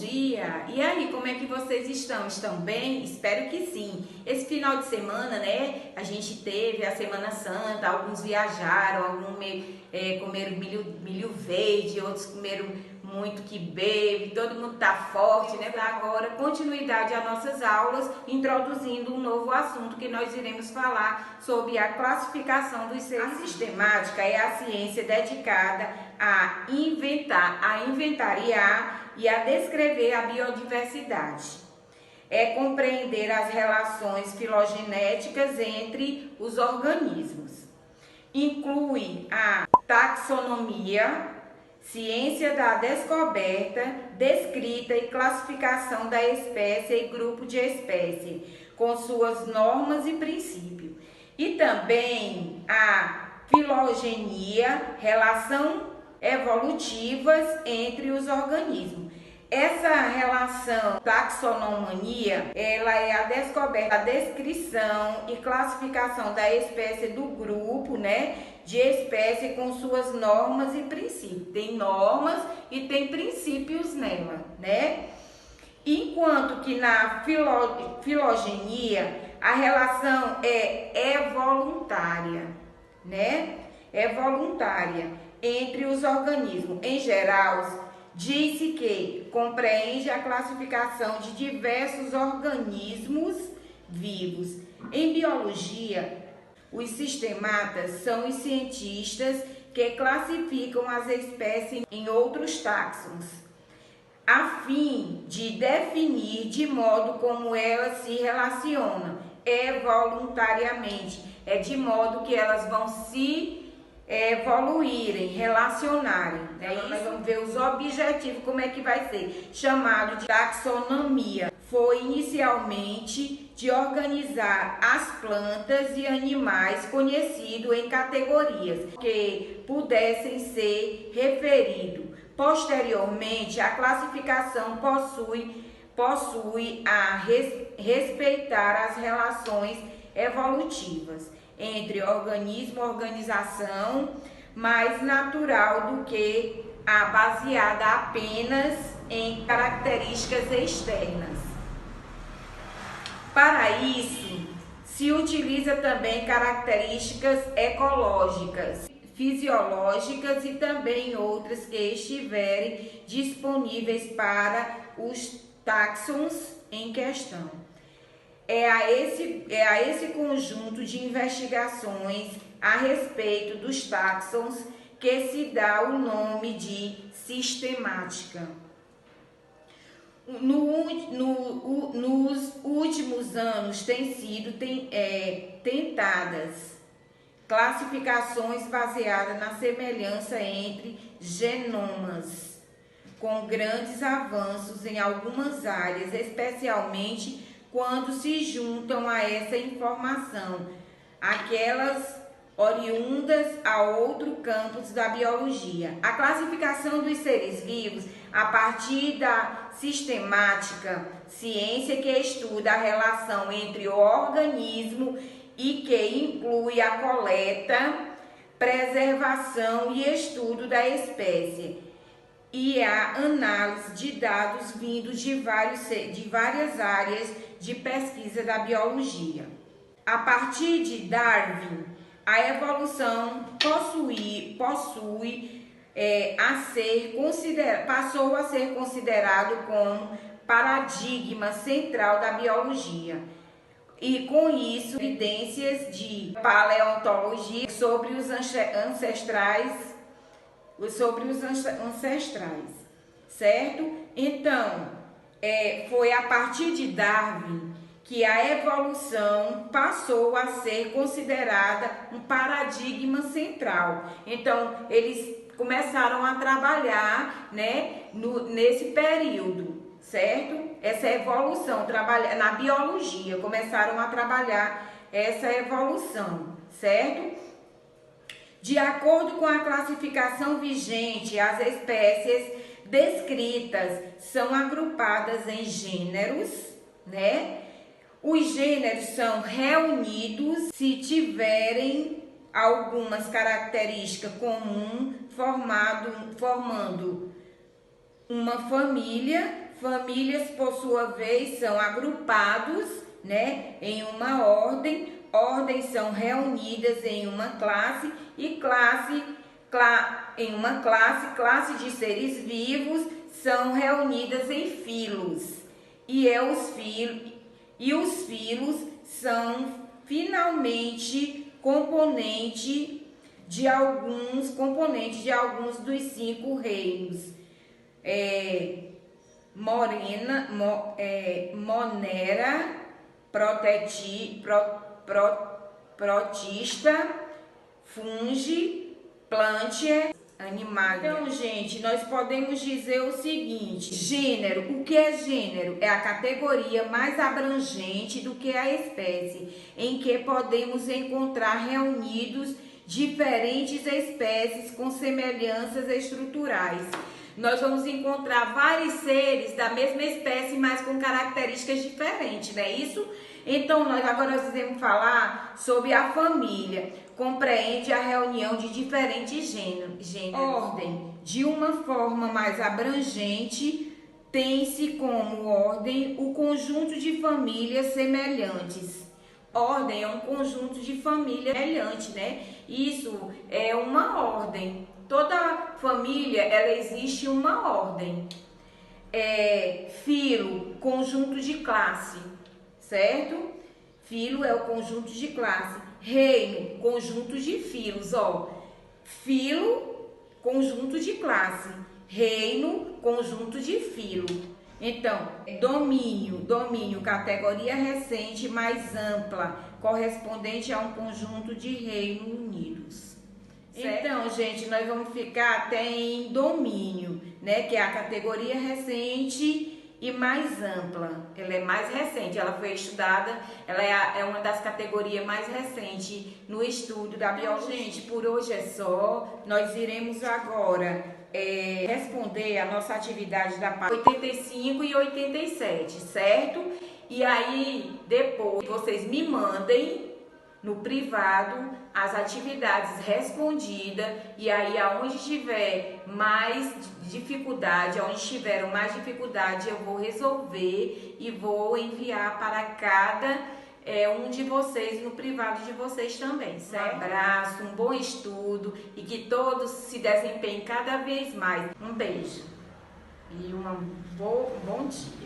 dia! E aí, como é que vocês estão? Estão bem? Espero que sim. Esse final de semana, né, a gente teve a Semana Santa, alguns viajaram, alguns comeram milho verde, outros comeram muito quibe, todo mundo tá forte, né? Agora, continuidade às nossas aulas, introduzindo um novo assunto que nós iremos falar sobre a classificação dos seres. A sistemática é a ciência dedicada a inventariar e a descrever a biodiversidade. É compreender as relações filogenéticas entre os organismos. Inclui a taxonomia, ciência da descoberta, descrita e classificação da espécie e grupo de espécie, com suas normas e princípios. E também a filogenia, relação evolutivas entre os organismos. Essa relação taxonomia, ela é a descoberta, a descrição e classificação da espécie do grupo, né, de espécie com suas normas e princípios. Tem normas e tem princípios nela, né? Enquanto que na filogenia a relação é voluntária, né? É voluntária entre os organismos. Em geral, diz-se que compreende a classificação de diversos organismos vivos. Em biologia, os sistematas são os cientistas que classificam as espécies em outros táxons, a fim de definir de modo como elas se relacionam voluntariamente, de modo que elas vão se evoluírem, relacionarem. Então, nós vamos ver os objetivos, como é que vai ser chamado de taxonomia. Foi inicialmente de organizar as plantas e animais conhecidos em categorias que pudessem ser referidos. Posteriormente, a classificação possui a respeitar as relações evolutivas entre organismo e organização, mais natural do que a baseada apenas em características externas. Para isso, se utiliza também características ecológicas, fisiológicas e também outras que estiverem disponíveis para os táxons em questão. É a esse conjunto de investigações a respeito dos táxons que se dá o nome de sistemática. Nos últimos anos têm sido tentadas classificações baseadas na semelhança entre genomas, com grandes avanços em algumas áreas, especialmente quando se juntam a essa informação aquelas oriundas a outro campo da biologia. A classificação dos seres vivos a partir da sistemática, ciência que estuda a relação entre o organismo e que inclui a coleta, preservação e estudo da espécie e a análise de dados vindos de várias áreas de pesquisa da biologia. A partir de Darwin, a evolução passou a ser considerado como paradigma central da biologia. E com isso, evidências de paleontologia sobre os ancestrais, certo? Então, foi a partir de Darwin que a evolução passou a ser considerada um paradigma central. Então, eles começaram a trabalhar, né, nesse período, certo? Essa evolução, na biologia, começaram a trabalhar essa evolução, certo? De acordo com a classificação vigente, as espécies descritas são agrupadas em gêneros, né? Os gêneros são reunidos se tiverem algumas características comuns, formando uma família, famílias, por sua vez, são agrupados, né, em uma ordem. Ordens são reunidas em uma classe e classe de seres vivos são reunidas em filos. Os filos são finalmente componentes de alguns dos 5 reinos. Monera, protista, fungi, plantia, animal. Então, gente, nós podemos dizer o seguinte: gênero. O que é gênero? É a categoria mais abrangente do que a espécie, em que podemos encontrar reunidos diferentes espécies com semelhanças estruturais. Nós vamos encontrar vários seres da mesma espécie, mas com características diferentes, não é isso? Então, nós iremos falar sobre a família. Compreende a reunião de diferentes gêneros. Ordem, de uma forma mais abrangente, tem-se como ordem o conjunto de famílias semelhantes. Ordem é um conjunto de famílias semelhantes, né? Isso é uma ordem. Toda família, ela existe uma ordem. Filo, conjunto de classe, certo? Filo é o conjunto de classe. Reino, conjunto de filos, ó. Filo, conjunto de classe. Reino, conjunto de filo. Então, domínio, categoria recente mais ampla, correspondente a um conjunto de reinos unidos. Certo? Então, gente, nós vamos ficar até em domínio, né? Que é a categoria recente e mais ampla. Ela é mais recente, ela foi estudada, ela é uma das categorias mais recentes no estudo da biologia. Gente, por hoje é só. Nós iremos agora responder a nossa atividade da parte 85 e 87, certo? E aí, depois, vocês me mandem no privado as atividades respondidas, e aí aonde tiver mais dificuldade, aonde tiveram mais dificuldade, eu vou resolver e vou enviar para cada um de vocês no privado de vocês também, certo? Um abraço, um bom estudo e que todos se desempenhem cada vez mais. Um beijo e um bom dia.